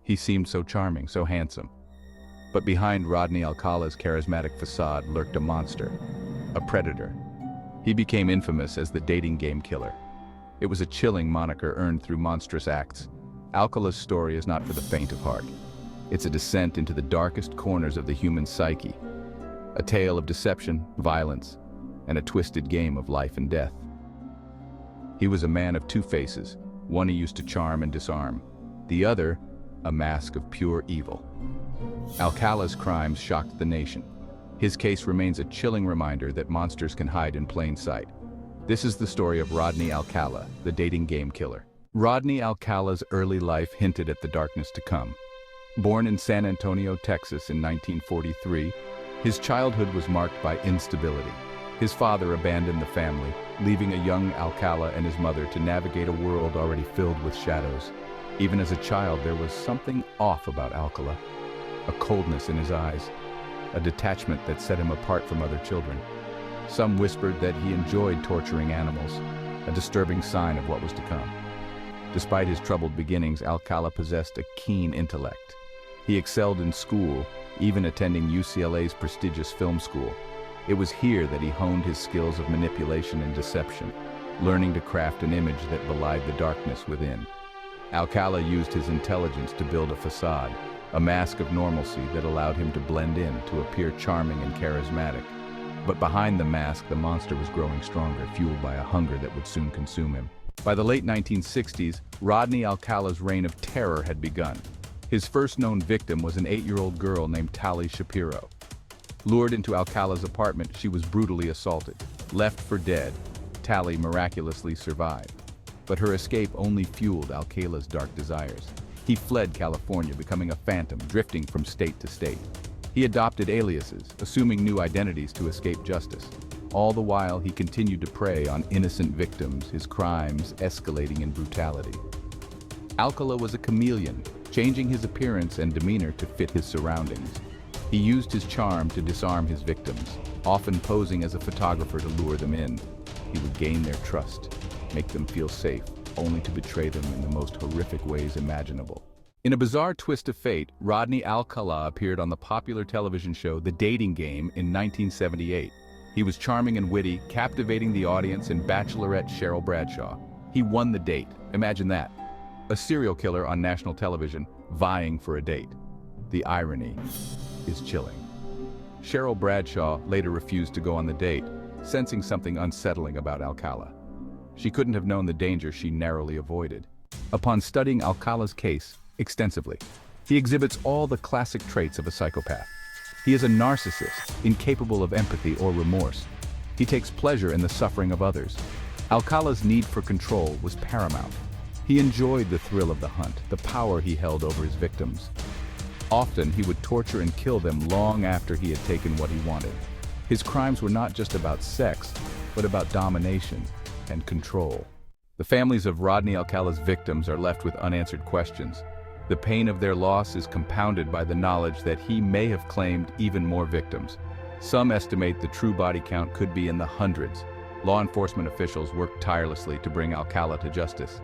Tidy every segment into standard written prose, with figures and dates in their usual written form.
He seemed so charming, so handsome. But behind Rodney Alcala's charismatic facade lurked a monster, a predator. He became infamous as the dating game killer. It was a chilling moniker earned through monstrous acts. Alcala's story is not for the faint of heart. It's a descent into the darkest corners of the human psyche, a tale of deception, violence, and a twisted game of life and death. He was a man of two faces, one he used to charm and disarm, the other a mask of pure evil. Alcala's crimes shocked the nation. His case remains a chilling reminder that monsters can hide in plain sight. This is the story of Rodney Alcala, the dating game killer. Rodney Alcala's early life hinted at the darkness to come. Born in San Antonio, Texas in 1943, his childhood was marked by instability. His father abandoned the family, leaving a young Alcala and his mother to navigate a world already filled with shadows. Even as a child, there was something off about Alcala, a coldness in his eyes, a detachment that set him apart from other children. Some whispered that he enjoyed torturing animals, a disturbing sign of what was to come. Despite his troubled beginnings, Alcala possessed a keen intellect. He excelled in school, even attending UCLA's prestigious film school. It was here that he honed his skills of manipulation and deception, learning to craft an image that belied the darkness within. Alcala used his intelligence to build a facade, a mask of normalcy that allowed him to blend in, to appear charming and charismatic. But behind the mask, the monster was growing stronger, fueled by a hunger that would soon consume him. By the late 1960s, Rodney Alcala's reign of terror had begun. His first known victim was an 8-year-old girl named Tali Shapiro. Lured into Alcala's apartment, she was brutally assaulted. Left for dead, Tali miraculously survived. But her escape only fueled Alcala's dark desires. He fled California, becoming a phantom, drifting from state to state. He adopted aliases, assuming new identities to escape justice. All the while, he continued to prey on innocent victims, his crimes escalating in brutality. Alcala was a chameleon, changing his appearance and demeanor to fit his surroundings. He used his charm to disarm his victims, often posing as a photographer to lure them in. He would gain their trust, make them feel safe, only to betray them in the most horrific ways imaginable. In a bizarre twist of fate, Rodney Alcala appeared on the popular television show The Dating Game in 1978. He was charming and witty, captivating the audience in Bachelorette Cheryl Bradshaw. He won the date. Imagine that. A serial killer on national television, vying for a date. The irony is chilling. Cheryl Bradshaw later refused to go on the date, sensing something unsettling about Alcala. She couldn't have known the danger she narrowly avoided. Upon studying Alcala's case extensively, he exhibits all the classic traits of a psychopath. He is a narcissist, incapable of empathy or remorse. He takes pleasure in the suffering of others. Alcala's need for control was paramount. He enjoyed the thrill of the hunt, the power he held over his victims. Often, he would torture and kill them long after he had taken what he wanted. His crimes were not just about sex, but about domination and control. The families of Rodney Alcala's victims are left with unanswered questions. The pain of their loss is compounded by the knowledge that he may have claimed even more victims. Some estimate the true body count could be in the hundreds. Law enforcement officials worked tirelessly to bring Alcala to justice.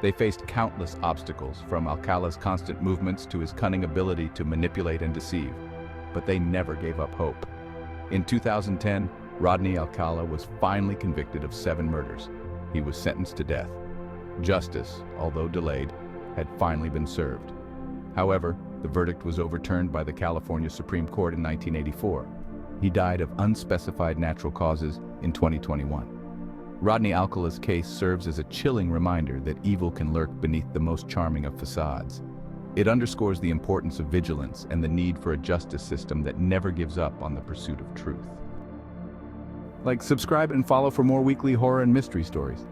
They faced countless obstacles, from Alcala's constant movements to his cunning ability to manipulate and deceive. But they never gave up hope. In 2010, Rodney Alcala was finally convicted of 7 murders. He was sentenced to death. Justice, although delayed, had finally been served. However, the verdict was overturned by the California Supreme Court in 1984. He died of unspecified natural causes in 2021. Rodney Alcala's case serves as a chilling reminder that evil can lurk beneath the most charming of facades. It underscores the importance of vigilance and the need for a justice system that never gives up on the pursuit of truth. Like, subscribe and follow for more weekly horror and mystery stories.